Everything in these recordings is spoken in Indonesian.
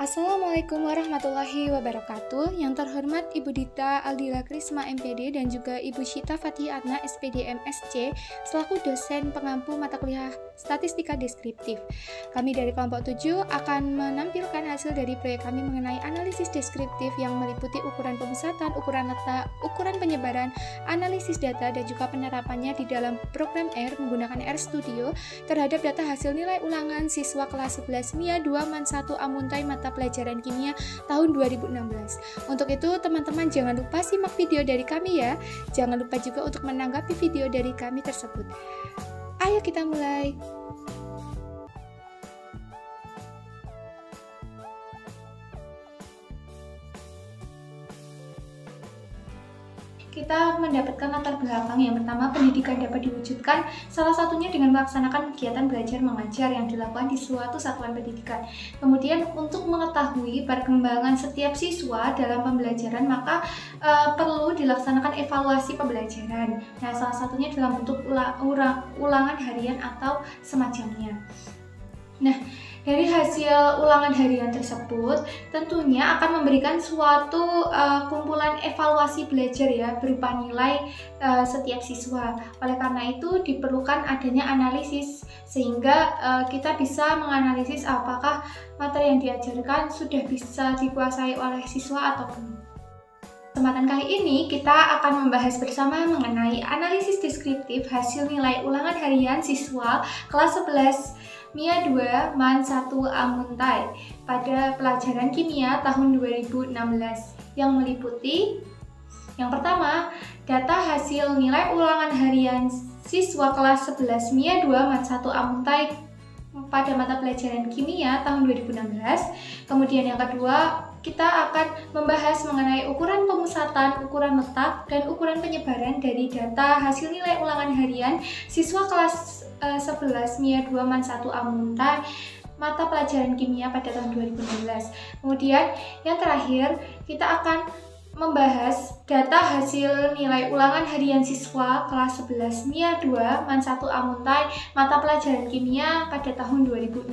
Assalamualaikum warahmatullahi wabarakatuh. Yang terhormat Ibu Dita Aldila Krisma MPD dan juga Ibu Syita Fatih Atna SPD MSc selaku dosen pengampu mata kuliah Statistika Deskriptif. Kami dari kelompok 7 akan menampilkan hasil dari proyek kami mengenai analisis deskriptif yang meliputi ukuran pemusatan, ukuran letak, ukuran penyebaran, analisis data dan juga penerapannya di dalam program R menggunakan RStudio terhadap data hasil nilai ulangan siswa kelas 11 MIA 2 Man 1 Amuntai mata pelajaran kimia tahun 2016. Untuk itu teman-teman jangan lupa simak video dari kami ya. Jangan lupa juga untuk menanggapi video dari kami tersebut. Ayo kita mulai. Kita mendapatkan latar belakang yang pertama, pendidikan dapat diwujudkan salah satunya dengan melaksanakan kegiatan belajar mengajar yang dilakukan di suatu satuan pendidikan. Kemudian untuk mengetahui perkembangan setiap siswa dalam pembelajaran maka perlu dilaksanakan evaluasi pembelajaran. Nah, salah satunya dalam bentuk ulangan harian atau semacamnya. Nah, dari hasil ulangan harian tersebut tentunya akan memberikan suatu kumpulan evaluasi belajar ya berupa nilai setiap siswa. Oleh karena itu diperlukan adanya analisis sehingga kita bisa menganalisis apakah materi yang diajarkan sudah bisa dikuasai oleh siswa ataupun. Kesempatan kali ini kita akan membahas bersama mengenai analisis deskriptif hasil nilai ulangan harian siswa kelas 11 MIA 2 Man 1 Amuntai pada pelajaran kimia tahun 2016 yang meliputi yang pertama, data hasil nilai ulangan harian siswa kelas 11 MIA 2 Man 1 Amuntai pada mata pelajaran kimia tahun 2016. Kemudian yang kedua, kita akan membahas mengenai ukuran pemusatan, ukuran letak, dan ukuran penyebaran dari data hasil nilai ulangan harian siswa kelas 11 MIA 2 Man 1 Amuntai mata pelajaran kimia pada tahun 2016. Kemudian yang terakhir, kita akan membahas data hasil nilai ulangan harian siswa kelas 11 MIA 2 Man 1 Amuntai mata pelajaran kimia pada tahun 2016.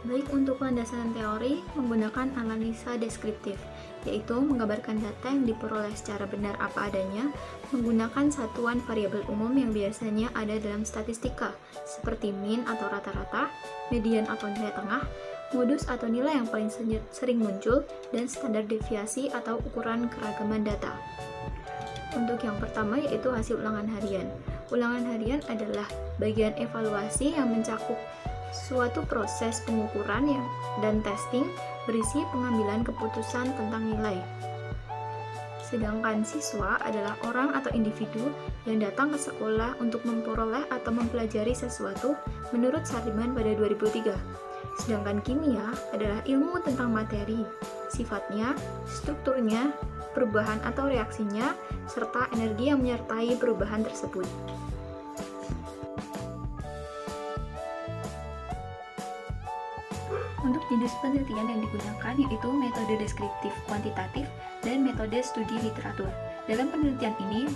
Baik, untuk landasan teori menggunakan analisa deskriptif, yaitu menggambarkan data yang diperoleh secara benar apa adanya menggunakan satuan variabel umum yang biasanya ada dalam statistika, seperti mean atau rata-rata, median atau nilai tengah, modus atau nilai yang paling sering muncul, dan standar deviasi atau ukuran keragaman data. Untuk yang pertama yaitu hasil ulangan harian. Ulangan harian adalah bagian evaluasi yang mencakup suatu proses pengukuran dan testing berisi pengambilan keputusan tentang nilai. Sedangkan siswa adalah orang atau individu yang datang ke sekolah untuk memperoleh atau mempelajari sesuatu menurut Sarliman pada 2003. Sedangkan kimia adalah ilmu tentang materi, sifatnya, strukturnya, perubahan atau reaksinya, serta energi yang menyertai perubahan tersebut. Untuk jenis penelitian yang digunakan yaitu metode deskriptif kuantitatif dan metode studi literatur. Dalam penelitian ini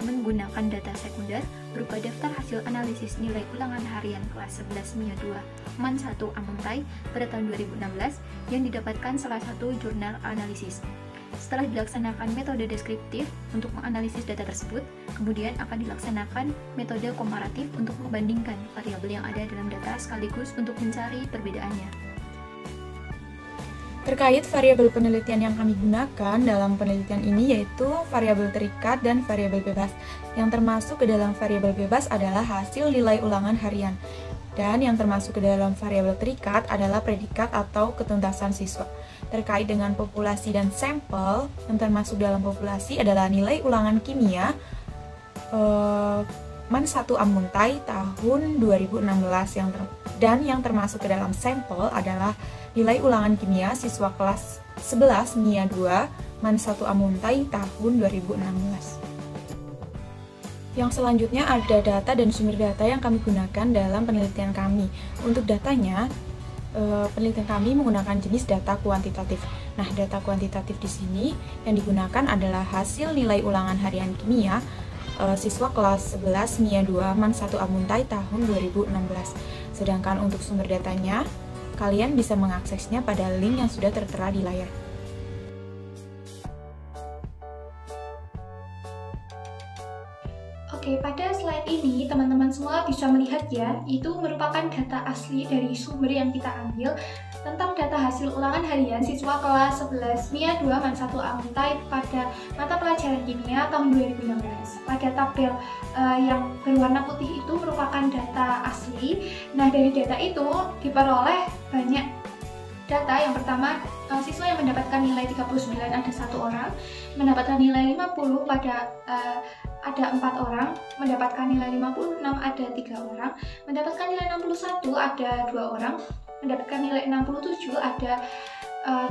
menggunakan data sekunder berupa daftar hasil analisis nilai ulangan harian kelas 11 MIA 2 Man 1 Amuntai pada tahun 2016 yang didapatkan salah satu jurnal analisis. Setelah dilaksanakan metode deskriptif untuk menganalisis data tersebut, kemudian akan dilaksanakan metode komparatif untuk membandingkan variabel yang ada dalam data sekaligus untuk mencari perbedaannya. Terkait variabel penelitian yang kami gunakan dalam penelitian ini yaitu variabel terikat dan variabel bebas. Yang termasuk ke dalam variabel bebas adalah hasil nilai ulangan harian. Dan yang termasuk ke dalam variabel terikat adalah predikat atau ketuntasan siswa. Terkait dengan populasi dan sampel, yang termasuk dalam populasi adalah nilai ulangan kimia Man 1 Amuntai tahun 2016 dan yang termasuk ke dalam sampel adalah nilai ulangan kimia siswa kelas 11 MIA 2 Man 1 Amuntai tahun 2016. Yang selanjutnya ada data dan sumber data yang kami gunakan dalam penelitian kami. Untuk datanya, penelitian kami menggunakan jenis data kuantitatif. Nah, data kuantitatif di sini yang digunakan adalah hasil nilai ulangan harian kimia siswa kelas 11 MIA 2 MAN 1 Amuntai tahun 2016. Sedangkan untuk sumber datanya, kalian bisa mengaksesnya pada link yang sudah tertera di layar. Oke, pada slide ini teman-teman semua bisa melihat ya, itu merupakan data asli dari sumber yang kita ambil tentang data hasil ulangan harian siswa kelas 11 MIA 2 MAN 1 Amuntai pada mata pelajaran kimia tahun 2016. Pada tabel yang berwarna putih itu merupakan data asli. Nah, dari data itu diperoleh banyak data. Yang pertama, siswa yang mendapatkan nilai 39 ada 1 orang, mendapatkan nilai 50 ada 4 orang, mendapatkan nilai 56 ada 3 orang, mendapatkan nilai 61 ada 2 orang, mendapatkan nilai 67 ada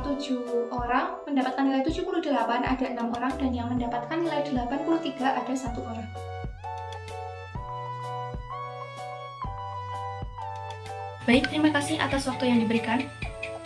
7 orang, mendapatkan nilai 78 ada 6 orang, dan yang mendapatkan nilai 83 ada 1 orang. Baik, terima kasih atas waktu yang diberikan.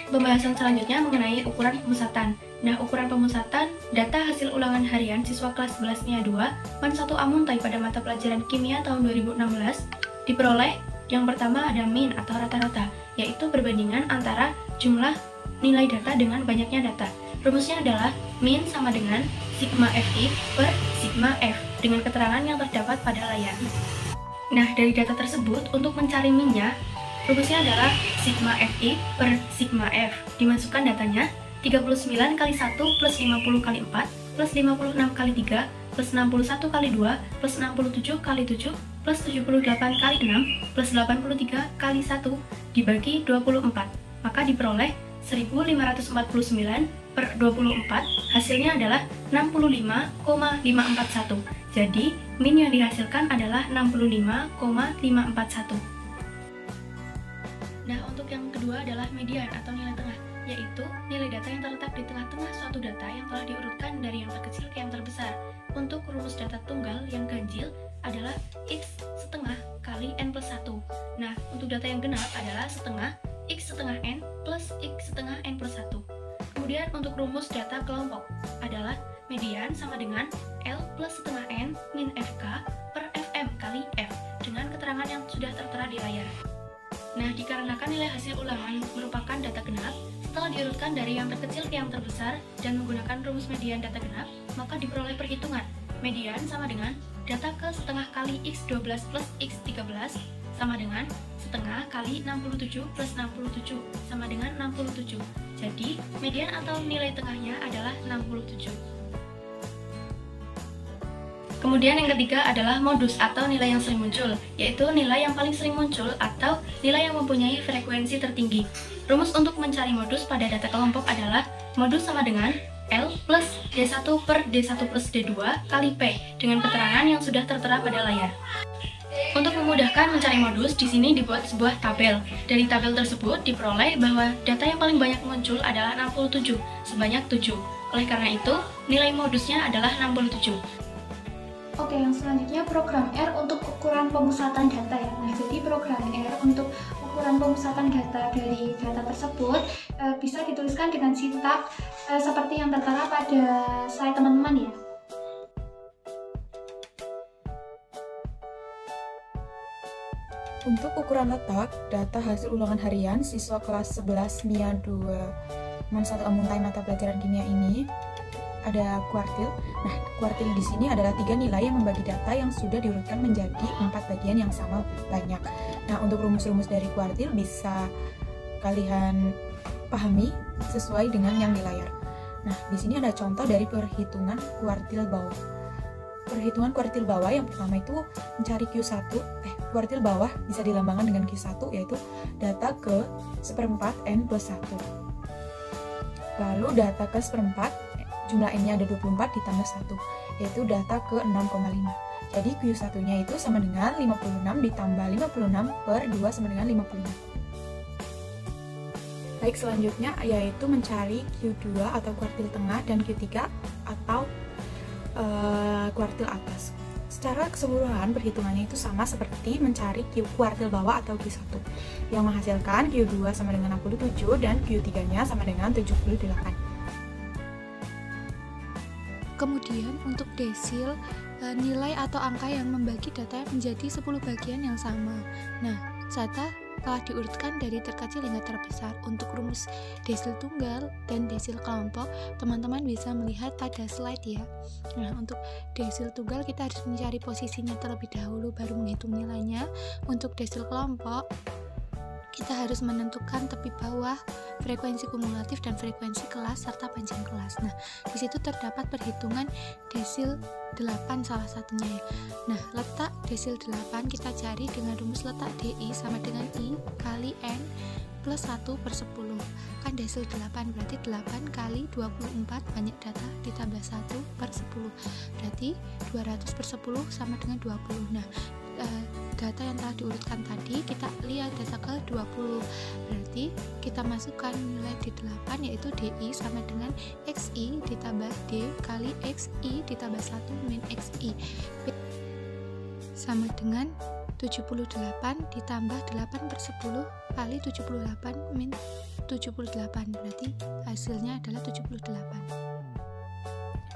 Pembahasan selanjutnya mengenai ukuran pemusatan. Nah, ukuran pemusatan data hasil ulangan harian siswa kelas 11 MIA 2 MAN 1 Amuntai pada mata pelajaran kimia tahun 2016 diperoleh. Yang pertama ada mean atau rata-rata, yaitu perbandingan antara jumlah nilai data dengan banyaknya data. Rumusnya adalah mean sama dengan sigma fi per sigma f dengan keterangan yang terdapat pada layar. Nah, dari data tersebut untuk mencari mean-nya, rumusnya adalah sigma fi per sigma f. Dimasukkan datanya 39 kali 1 plus 50 kali 4 plus 56 kali 3 plus 61 kali 2 plus 67 kali 7 plus 78 kali 6 plus 83 kali 1 dibagi 24. Maka diperoleh 1549 per 24, hasilnya adalah 65,541. Jadi, min yang dihasilkan adalah 65,541. Nah, untuk yang kedua adalah median atau nilai tengah, yaitu nilai data yang terletak di tengah-tengah suatu data yang telah diurutkan dari yang terkecil ke yang terbesar. Untuk rumus data tunggal yang ganjil adalah X setengah kali N plus 1. Nah, untuk data yang genap adalah setengah X setengah N plus X setengah N plus 1. Kemudian untuk rumus data kelompok adalah median sama dengan L plus setengah N min FK per FM kali F dengan keterangan yang sudah tertera di layar. Nah, dikarenakan nilai hasil ulangan merupakan data genap, setelah diurutkan dari yang terkecil ke yang terbesar dan menggunakan rumus median data genap, maka diperoleh perhitungan. Median sama dengan data ke setengah kali X12 plus X13 sama dengan setengah kali 67 plus 67 sama dengan 67. Jadi, median atau nilai tengahnya adalah 67. Kemudian yang ketiga adalah modus atau nilai yang sering muncul, yaitu nilai yang paling sering muncul atau nilai yang mempunyai frekuensi tertinggi. Rumus untuk mencari modus pada data kelompok adalah modus sama dengan L plus D1 per D1 plus D2 kali P dengan keterangan yang sudah tertera pada layar. Untuk memudahkan mencari modus, di sini dibuat sebuah tabel. Dari tabel tersebut diperoleh bahwa data yang paling banyak muncul adalah 67, sebanyak 7. Oleh karena itu, nilai modusnya adalah 67. Oke, yang selanjutnya program R untuk ukuran pemusatan data ya. Nah, jadi program R untuk ukuran pemusatan data dari data tersebut bisa dituliskan dengan sintaks seperti yang tertera pada slide teman-teman ya. Untuk ukuran letak data hasil ulangan harian siswa kelas 11 MIA 2 MAN 1 Amuntai mata pelajaran kimia ini ada kuartil. Nah, kuartil di sini adalah 3 nilai yang membagi data yang sudah diurutkan menjadi 4 bagian yang sama banyak. Nah, untuk rumus-rumus dari kuartil bisa kalian pahami sesuai dengan yang di layar. Nah, di sini ada contoh dari perhitungan kuartil bawah. Perhitungan kuartil bawah yang pertama itu mencari Q1, kuartil bawah bisa dilambangkan dengan Q1, yaitu data ke seperempat N plus 1. Lalu data ke seperempat, jumlah N-nya ada 24 ditambah 1, yaitu data ke 6,5. Jadi Q1-nya itu sama dengan 56 ditambah 56 per 2 sama dengan 56. Baik, selanjutnya yaitu mencari Q2 atau kuartil tengah dan Q3 atau kuartil atas. Secara keseluruhan perhitungannya itu sama seperti mencari kuartil bawah atau Q1 yang menghasilkan Q2 sama dengan 67 dan Q3-nya sama dengan 78. Kemudian untuk desil nilai atau angka yang membagi data menjadi 10 bagian yang sama. Nah, data telah diurutkan dari terkecil hingga terbesar. Untuk rumus desil tunggal dan desil kelompok, teman-teman bisa melihat pada slide ya. Nah, untuk desil tunggal kita harus mencari posisinya terlebih dahulu baru menghitung nilainya. Untuk desil kelompok, kita harus menentukan tepi bawah, frekuensi kumulatif dan frekuensi kelas serta panjang kelas. Nah, di situ terdapat perhitungan desil 8 salah satunya ya. Nah, letak desil 8 kita cari dengan rumus letak DI sama dengan I kali N plus 1/10. Kan desil 8 berarti 8 kali 24 banyak data ditambah 1/10. Berarti 200/10 sama dengan 20. Nah, data yang telah diurutkan tadi kita lihat data ke 20, berarti kita masukkan nilai di 8 yaitu DI sama dengan XI ditambah D kali XI ditambah 1 min XI sama dengan 78 ditambah 8/10 kali 78 min 78, berarti hasilnya adalah 78.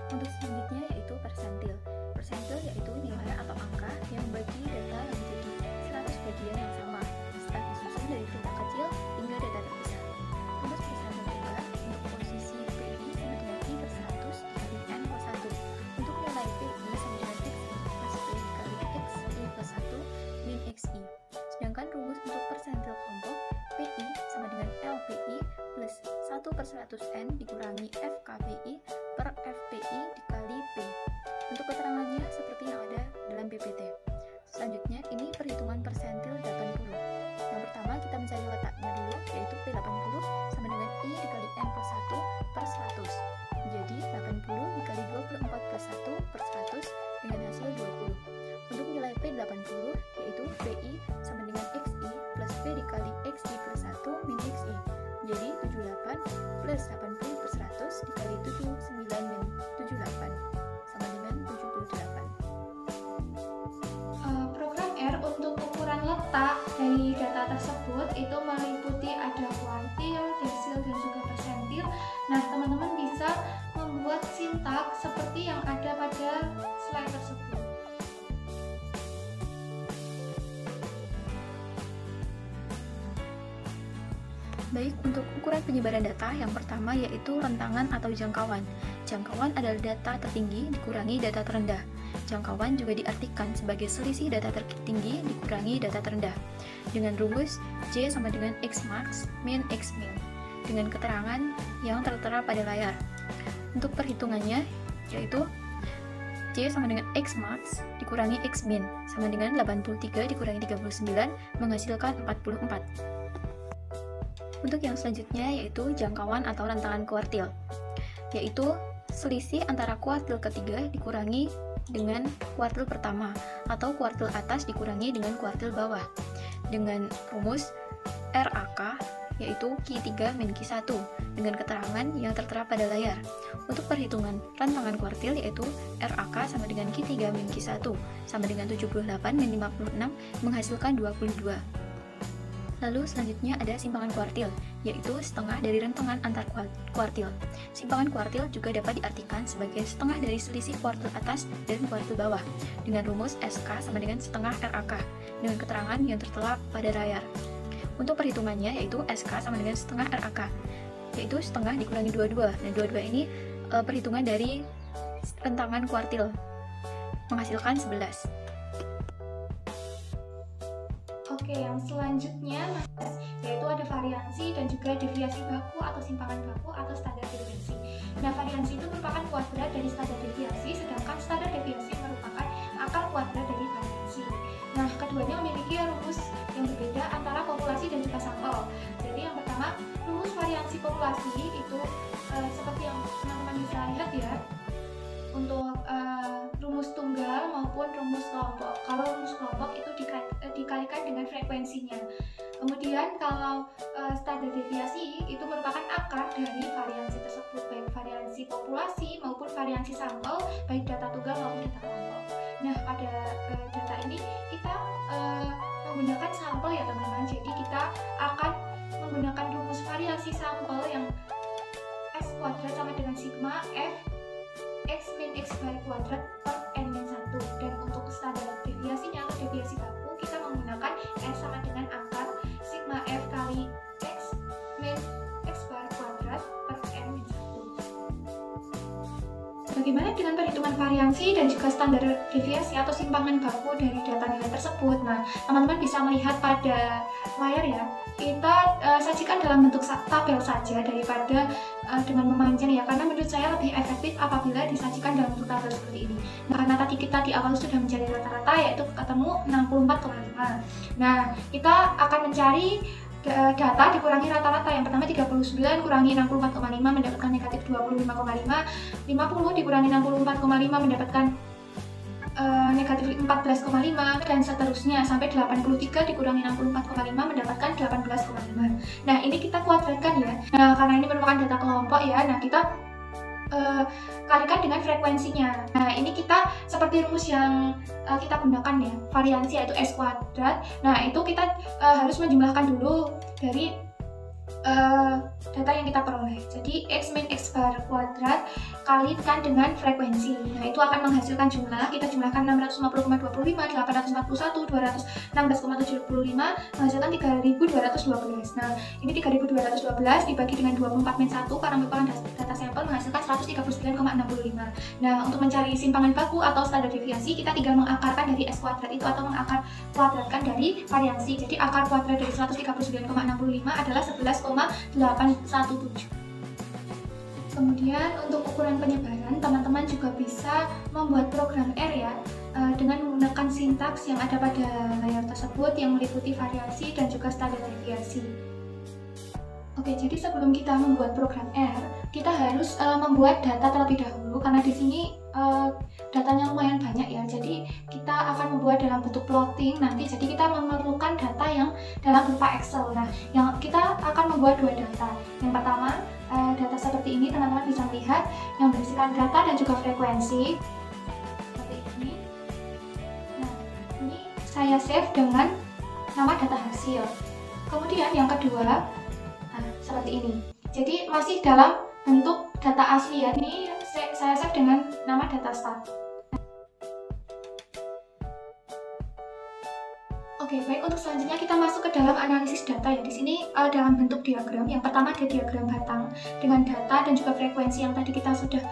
Untuk selanjutnya yaitu persentil. Persentil yaitu nilai atau angka yang membagi data yang menjadi 100 bagian yang sama setelah disusun dari data kecil hingga data terbesar. Rumus persentil bebas untuk posisi PI sama dengan I/100 dikali N plus 1. Untuk nilai PI sama dengan XI plus P dikali XI+1 min XI. Sedangkan rumus untuk persentil kelompok PI sama dengan LPI plus 1/100N dikurangi FKPI per FPI dikali P. Untuk keterangannya seperti yang ada dalam PPT. Selanjutnya ini perhitungan persentil 80. Yang pertama kita mencari letaknya dulu, yaitu P80 sama dengan I dikali N plus 1 per 100. Jadi 80 dikali 24 plus 1 per 100 dengan hasil 20. Untuk nilai P80 yaitu PI sama dengan XI plus P dikali XI plus 1 min XI. Jadi 78 plus 80 per 100 dikali 79 min 78 sama dengan 78. Program R untuk ukuran letak dari data tersebut itu meliputi ada kuartil, desil, dan juga persentil. Nah, teman-teman bisa membuat sintaks seperti yang ada pada slide tersebut. Baik, untuk ukuran penyebaran data yang pertama yaitu rentangan atau jangkauan. Jangkauan adalah data tertinggi dikurangi data terendah. Jangkauan juga diartikan sebagai selisih data tertinggi dikurangi data terendah. Dengan rumus J sama dengan X max min X min dengan keterangan yang tertera pada layar. Untuk perhitungannya yaitu J sama dengan X max dikurangi X min sama dengan 83 dikurangi 39 menghasilkan 44. Untuk yang selanjutnya yaitu jangkauan atau rentangan kuartil, yaitu selisih antara kuartil ketiga dikurangi dengan kuartil pertama atau kuartil atas dikurangi dengan kuartil bawah dengan rumus RAK yaitu Q3 min Q1 dengan keterangan yang tertera pada layar. Untuk perhitungan rentangan kuartil yaitu RAK sama dengan Q3 min Q1 sama dengan 78 min 56 menghasilkan 22. Lalu selanjutnya ada simpangan kuartil, yaitu setengah dari rentangan antar kuartil. Simpangan kuartil juga dapat diartikan sebagai setengah dari selisih kuartil atas dan kuartil bawah, dengan rumus SK sama dengan setengah RAK, dengan keterangan yang tertera pada layar. Untuk perhitungannya yaitu SK sama dengan setengah RAK, yaitu setengah dikurangi 22, dan 22 ini perhitungan dari rentangan kuartil, menghasilkan 11. Oke, yang selanjutnya yaitu ada variansi dan juga deviasi baku atau simpangan baku atau standar deviasi. Nah, variansi itu merupakan kuadrat dari standar deviasi, sedangkan standar deviasi merupakan akar kuadrat dari variansi. Nah, keduanya memiliki rumus yang berbeda antara populasi dan juga sampel. Jadi yang pertama, rumus variansi populasi itu seperti yang teman-teman bisa lihat ya, untuk rumus tunggal maupun rumus kelompok. Kalau rumus kelompok itu dikalikan dengan frekuensinya. Kemudian kalau standar deviasi itu merupakan akar dari variansi tersebut, baik variansi populasi maupun variansi sampel, baik data tunggal maupun data kelompok. Nah, pada data ini kita menggunakan sampel ya teman-teman. Jadi kita akan menggunakan rumus variasi sampel yang S kuadrat sama dengan sigma F X min X bar kuadrat per N min 1. 1. Dan untuk standar deviasinya atau deviasi baku, kita menggunakan N sama dengan akar sigma F kali X min X bar kuadrat per N min 1. Bagaimana dengan perhitungan variansi dan juga standar deviasi atau simpangan baku dari data nilai tersebut? Nah, teman-teman bisa melihat pada layar ya, kita sajikan dalam bentuk tabel saja daripada dengan memanjang ya, karena menurut saya lebih efektif apabila disajikan dalam bentuk tabel seperti ini. Nah, karena tadi kita di awal sudah mencari rata-rata, yaitu ketemu 64,5. Nah, kita akan mencari data dikurangi rata-rata. Yang pertama 39 kurangi 64,5 mendapatkan negatif 25,5, 50 dikurangi 64,5 mendapatkan negatif 14,5, dan seterusnya sampai 83 dikurangi 64,5 mendapatkan 18,5. Nah, ini kita kuadratkan ya. Nah, karena ini merupakan data kelompok ya, nah kita kalikan dengan frekuensinya. Nah, ini kita seperti rumus yang kita gunakan ya, variansi yaitu S kuadrat. Nah, itu kita harus menjumlahkan dulu dari data yang kita peroleh. Jadi X min X bar kuadrat kalikan dengan frekuensi. Nah, itu akan menghasilkan jumlah. Kita jumlahkan 650,25, 841, 216,75 menghasilkan 3212. Nah, ini 3212 dibagi dengan 24 min 1 karena merupakan data sampel menghasilkan 139,65. Nah, untuk mencari simpangan baku atau standar deviasi, kita tinggal mengakarkan dari S kuadrat itu atau mengakar kuadratkan dari variansi. Jadi akar kuadrat dari 139,65 adalah 11,817. Kemudian untuk ukuran penyebaran, teman-teman juga bisa membuat program R ya, dengan menggunakan sintaks yang ada pada layar tersebut yang meliputi variasi dan juga standar deviasi. Oke, jadi sebelum kita membuat program R, kita harus membuat data terlebih dahulu, karena di sini datanya lumayan banyak ya. Jadi kita akan membuat dalam bentuk plotting nanti. Jadi kita memerlukan data yang dalam berupa Excel. Nah, yang kita akan membuat dua data. Yang pertama, data seperti ini, teman-teman bisa lihat yang berisikan data dan juga frekuensi seperti ini. Nah, ini saya save dengan nama data hasil. Kemudian yang kedua, seperti ini. Jadi masih dalam bentuk data asli ya. Ini saya save dengan nama data start. Oke, baik, untuk selanjutnya kita masuk ke dalam analisis data ya. Di sini dalam bentuk diagram. Yang pertama ada diagram batang dengan data dan juga frekuensi yang tadi kita sudah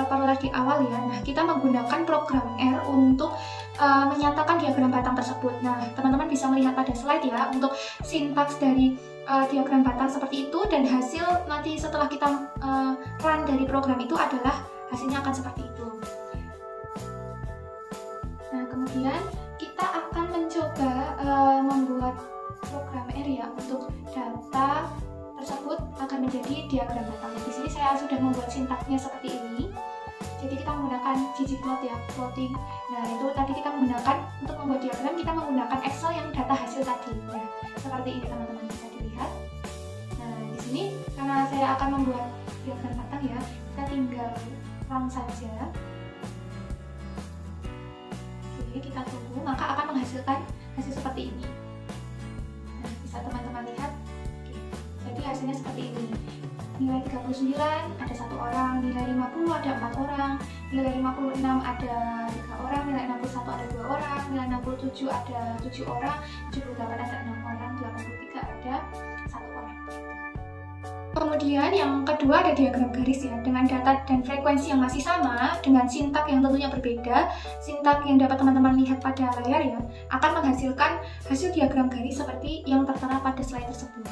peroleh di awal ya. Nah, kita menggunakan program R untuk menyatakan diagram batang tersebut. Nah, teman-teman bisa melihat pada slide ya, untuk sintaks dari diagram batang seperti itu, dan hasil nanti setelah kita run dari program itu adalah hasilnya akan seperti itu. Nah, kemudian kita akan mencoba membuat program R ya untuk data tersebut akan menjadi diagram batang. Di sini saya sudah membuat sintaksnya seperti ini. Jadi kita menggunakan ggplot ya, plotting. Nah, itu tadi kita menggunakan untuk membuat diagram, kita menggunakan Excel yang data hasil tadi. Nah, seperti ini teman-teman bisa dilihat. Nah, di sini karena saya akan membuat diagram batang ya, kita tinggal run saja. Oke, kita tunggu, maka akan menghasilkan hasil seperti ini. Nah, bisa teman-teman lihat. Oke, jadi hasilnya seperti ini. Nilai 39 ada 1 orang, nilai 50 ada 4 orang, nilai 56 ada 3 orang, nilai 61 ada 2 orang, nilai 67 ada 7 orang, 78 ada 6 orang, 83 ada 1 orang. Kemudian yang kedua ada diagram garis ya, dengan data dan frekuensi yang masih sama, dengan sintak yang tentunya berbeda. Sintak yang dapat teman-teman lihat pada layar ya, akan menghasilkan hasil diagram garis seperti yang tertera pada slide tersebut.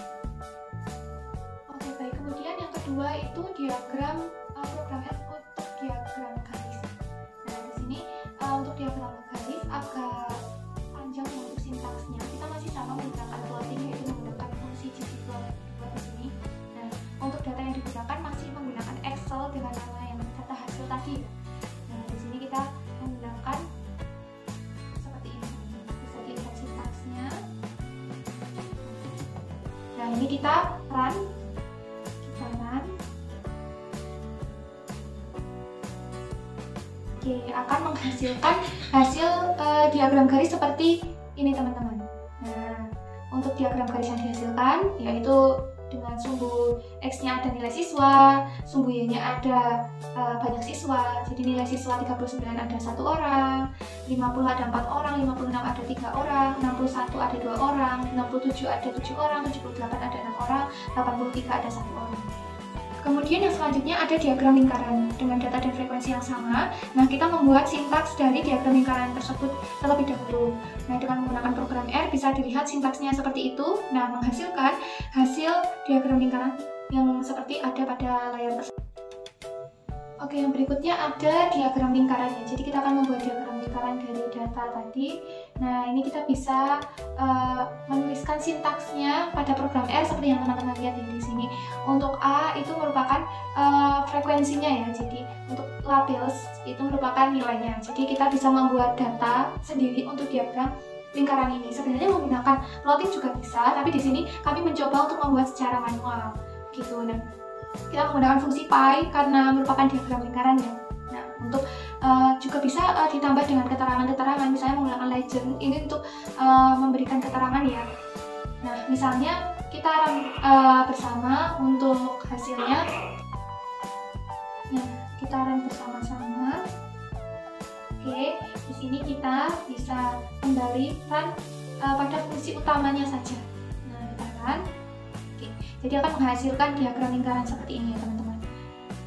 Oke, baik. Kemudian yang kedua itu diagram program R untuk diagram garis. Nah, di sini untuk diagram garis agak panjang untuk sintaksnya. Kita masih sama menggunakan plotting, yaitu menggunakan fungsi ggplot di sini. Nah, untuk data yang digunakan masih menggunakan Excel dengan nama yang data hasil tadi. Nah, di sini kita menggunakan seperti ini. Bisa dilihat sintaksnya. Nah, ini kita run. Oke, akan menghasilkan hasil diagram garis seperti ini teman-teman. Nah, untuk diagram garis yang dihasilkan yaitu dengan sumbu X-nya ada nilai siswa, sumbu Y-nya ada banyak siswa. Jadi nilai siswa 39 ada 1 orang, 50 ada 4 orang, 56 ada 3 orang, 61 ada 2 orang, 67 ada 7 orang, 78 ada 6 orang, 83 ada 1 orang. Kemudian yang selanjutnya ada diagram lingkaran dengan data dan frekuensi yang sama. Nah, kita membuat sintaks dari diagram lingkaran tersebut terlebih dahulu. Nah, dengan menggunakan program R bisa dilihat sintaksnya seperti itu. Nah, menghasilkan hasil diagram lingkaran yang seperti ada pada layar tersebut. Oke, yang berikutnya ada diagram lingkarannya. Jadi kita akan membuat diagram lingkaran dari data tadi. Nah, ini kita bisa menuliskan sintaksnya pada program R seperti yang teman-teman lihat di sini. Untuk A itu merupakan frekuensinya ya. Jadi untuk labels itu merupakan nilainya. Jadi kita bisa membuat data sendiri untuk diagram lingkaran ini. Sebenarnya menggunakan plotting juga bisa, tapi di sini kami mencoba untuk membuat secara manual gitu. Nah, kita menggunakan fungsi pi karena merupakan diagram lingkaran ya. Nah, untuk juga bisa ditambah dengan keterangan-keterangan, misalnya menggunakan legend ini untuk memberikan keterangan ya. Nah, misalnya kita run bersama untuk hasilnya. Nah, kita run bersama-sama. Oke, di sini kita bisa kembali run pada fungsi utamanya saja. Nah, kita run. Jadi akan menghasilkan diagram lingkaran seperti ini ya teman-teman.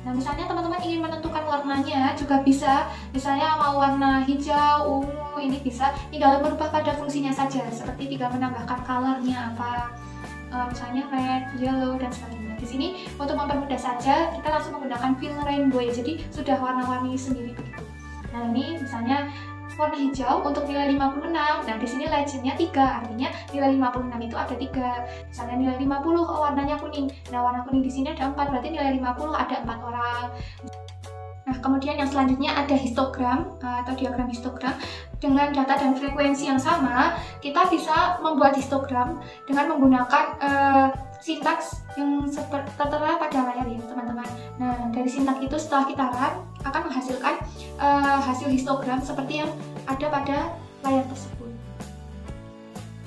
Nah, misalnya teman-teman ingin menentukan warnanya juga bisa. Misalnya mau warna hijau, ungu, ini bisa. Tinggal merubah pada fungsinya saja. Seperti tinggal menambahkan colornya apa, misalnya red, yellow, dan sebagainya. Di sini untuk mempermudah saja kita langsung menggunakan fill rainbow ya. Jadi sudah warna-warni sendiri begitu. Nah, ini misalnya warna hijau untuk nilai 56. Nah, di sini legendnya 3, artinya nilai 56 itu ada 3. Misalnya nilai 50, oh, warnanya kuning. Nah, warna kuning di sini ada 4, berarti nilai 50 ada 4 orang. Nah, kemudian yang selanjutnya ada histogram atau diagram histogram. Dengan data dan frekuensi yang sama, kita bisa membuat histogram dengan menggunakan sintaks yang tertera pada layar ya teman-teman. Nah, dari sintaks itu setelah kita run akan menghasilkan hasil histogram seperti yang ada pada layar tersebut.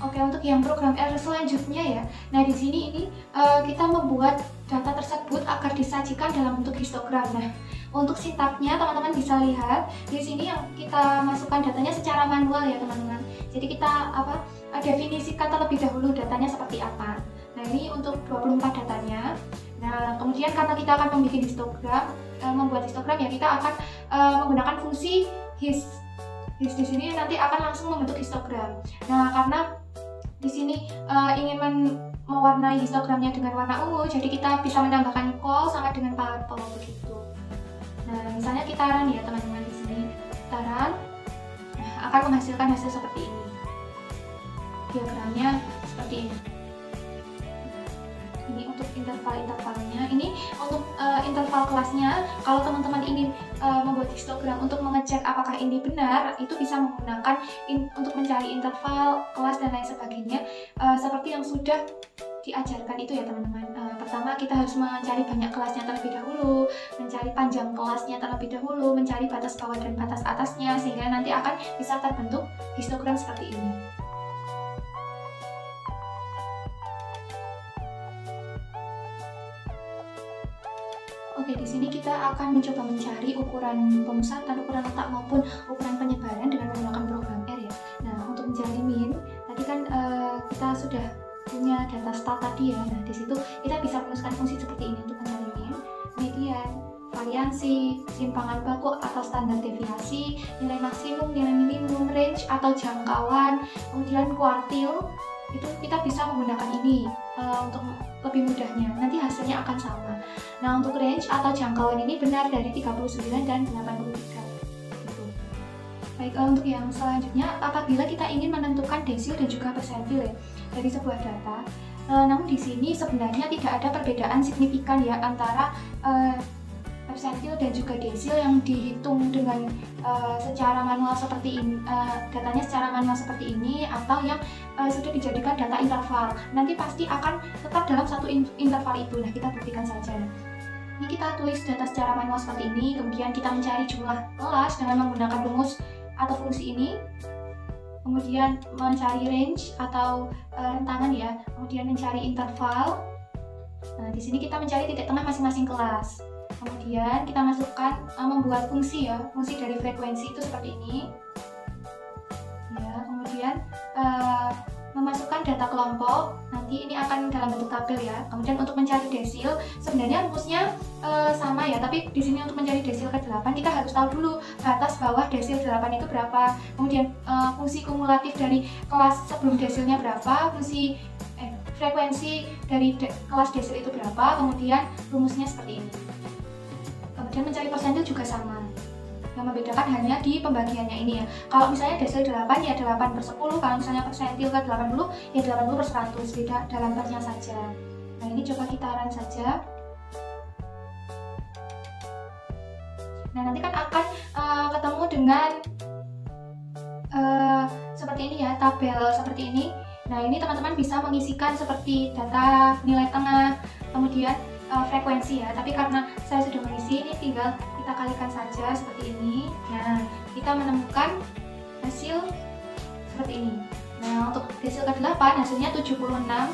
Oke, untuk yang program R selanjutnya ya. Nah, di sini ini kita membuat data tersebut agar disajikan dalam bentuk histogram. Nah, untuk sintaksnya teman-teman bisa lihat di sini yang kita masukkan datanya secara manual ya teman-teman. Jadi kita definisikan terlebih dahulu datanya seperti apa. Nah, ini untuk 24 datanya. Nah, kemudian karena kita akan membuat histogram ya, kita akan menggunakan fungsi his. His di sini nanti akan langsung membentuk histogram. Nah, karena di sini ingin mewarnai histogramnya dengan warna ungu, jadi kita bisa menambahkan col sama dengan purple begitu. Nah, misalnya kita run ya teman-teman di sini. Kita run, nah, akan menghasilkan hasil seperti ini. Diagramnya seperti ini. Ini untuk interval-intervalnya. Ini untuk interval kelasnya. Kalau teman-teman ingin membuat histogram untuk mengecek apakah ini benar, itu bisa menggunakan untuk mencari interval kelas dan lain sebagainya, seperti yang sudah diajarkan itu ya teman-teman. Pertama kita harus mencari banyak kelasnya terlebih dahulu, mencari panjang kelasnya terlebih dahulu, mencari batas bawah dan batas atasnya, sehingga nanti akan bisa terbentuk histogram seperti ini. Oke, di sini kita akan mencoba mencari ukuran pemusatan, ukuran letak maupun ukuran penyebaran dengan menggunakan program R ya. Nah, untuk mencari min, tadi kan kita sudah punya data start tadi ya. Nah, di situ kita bisa menuliskan fungsi seperti ini untuk mencari min, median, variansi, simpangan baku atau standar deviasi, nilai maksimum, nilai minimum, range atau jangkauan, kemudian kuartil. Itu kita bisa menggunakan ini untuk lebih mudahnya. Nanti hasilnya akan sama. Nah, untuk range atau jangkauan ini benar dari 39 dan 83. Gitu. Baik, untuk yang selanjutnya, apabila kita ingin menentukan desil dan juga persentil ya, dari sebuah data, namun di sini sebenarnya tidak ada perbedaan signifikan ya antara persentil dan juga desil yang dihitung dengan secara manual seperti ini, datanya secara manual seperti ini, atau yang sudah dijadikan data interval. Nanti pasti akan tetap dalam satu interval itu. Nah, kita buktikan saja. Ini kita tulis data secara manual seperti ini, kemudian kita mencari jumlah kelas dengan menggunakan rumus atau fungsi ini, kemudian mencari range atau rentangan ya, kemudian mencari interval, Nah, di sini kita mencari titik tengah masing-masing kelas. Kemudian kita masukkan membuat fungsi ya, fungsi dari frekuensi itu seperti ini. Ya, kemudian memasukkan data kelompok, nanti ini akan dalam bentuk tabel ya. Kemudian untuk mencari desil, sebenarnya rumusnya sama ya, tapi di sini untuk mencari desil ke-8 kita harus tahu dulu batas bawah desil 8 itu berapa. Kemudian fungsi kumulatif dari kelas sebelum desilnya berapa, fungsi frekuensi dari kelas desil itu berapa, kemudian rumusnya seperti ini. Kemudian mencari persentil juga sama. Yang membedakan hanya di pembagiannya ini ya. Kalau misalnya desil 8 ya 8/10, kalau misalnya persentil ke 80 ya 80/100, beda dalam persnya saja. Nah, ini coba kita run saja. Nah, nanti kan akan ketemu dengan seperti ini ya, tabel seperti ini. Nah, ini teman-teman bisa mengisikan seperti data nilai tengah, kemudian frekuensi ya. Tapi karena saya sudah mengisi, ini tinggal kita kalikan saja seperti ini. Nah, kita menemukan hasil seperti ini. Nah, untuk desil ke-8 hasilnya 76,00.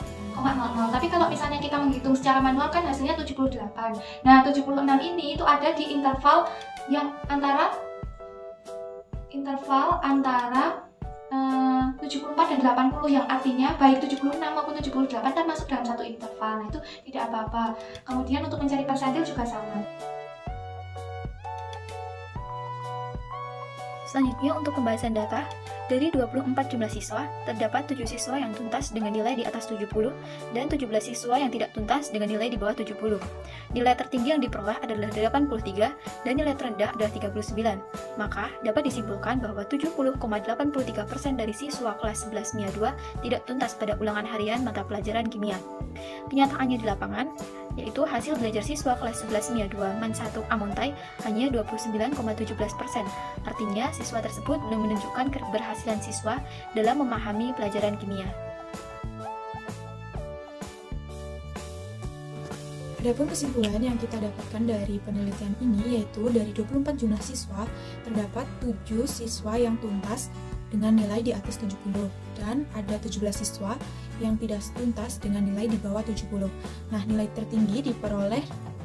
Tapi kalau misalnya kita menghitung secara manual kan hasilnya 78. Nah, 76 ini itu ada di interval yang antara 74 dan 80, yang artinya baik 76 maupun 78 kan masuk dalam satu interval. Nah, itu tidak apa-apa. Kemudian untuk mencari persentil juga sama. Selanjutnya untuk pembahasan data, dari 24 jumlah siswa, terdapat 7 siswa yang tuntas dengan nilai di atas 70 dan 17 siswa yang tidak tuntas dengan nilai di bawah 70. Nilai tertinggi yang diperoleh adalah 83 dan nilai terendah adalah 39. Maka dapat disimpulkan bahwa 70,83% dari siswa kelas 11 MIA 2 tidak tuntas pada ulangan harian mata pelajaran kimia. Kenyataannya di lapangan, yaitu hasil belajar siswa kelas 11 MIA 2 MAN 1 Amuntai hanya 29,17%. Artinya, siswa tersebut belum menunjukkan keberhasilan siswa dalam memahami pelajaran kimia. Adapun kesimpulan yang kita dapatkan dari penelitian ini yaitu dari 24 jumlah siswa, terdapat 7 siswa yang tuntas dengan nilai di atas 70 dan ada 17 siswa yang tidak tuntas dengan nilai di bawah 70. Nah, nilai tertinggi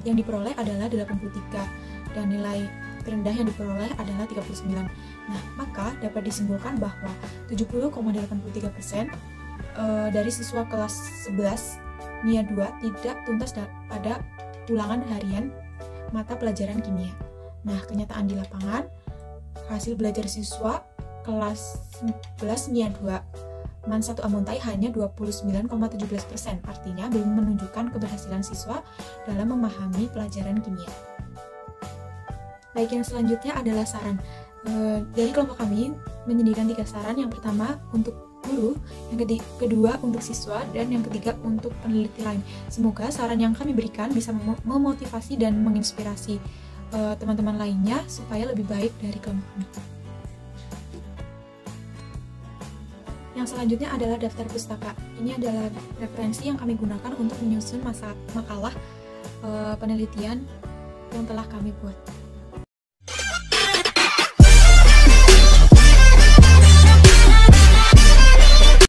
yang diperoleh adalah 83 dan nilai terendah yang diperoleh adalah 39. Nah, maka dapat disimpulkan bahwa 70,83% dari siswa kelas 11 MIA 2 tidak tuntas pada ulangan harian mata pelajaran kimia. Nah, kenyataan di lapangan, hasil belajar siswa kelas 11 MIA 2 MAN 1 Amuntai hanya 29,17%, artinya belum menunjukkan keberhasilan siswa dalam memahami pelajaran kimia. Baik, yang selanjutnya adalah saran. Dari kelompok kami menyediakan 3 saran. Yang pertama untuk guru, yang kedua untuk siswa, dan yang ketiga untuk peneliti lain. Semoga saran yang kami berikan bisa memotivasi dan menginspirasi teman-teman lainnya supaya lebih baik dari kelompok kami. Yang selanjutnya adalah daftar pustaka. Ini adalah referensi yang kami gunakan untuk menyusun makalah penelitian yang telah kami buat.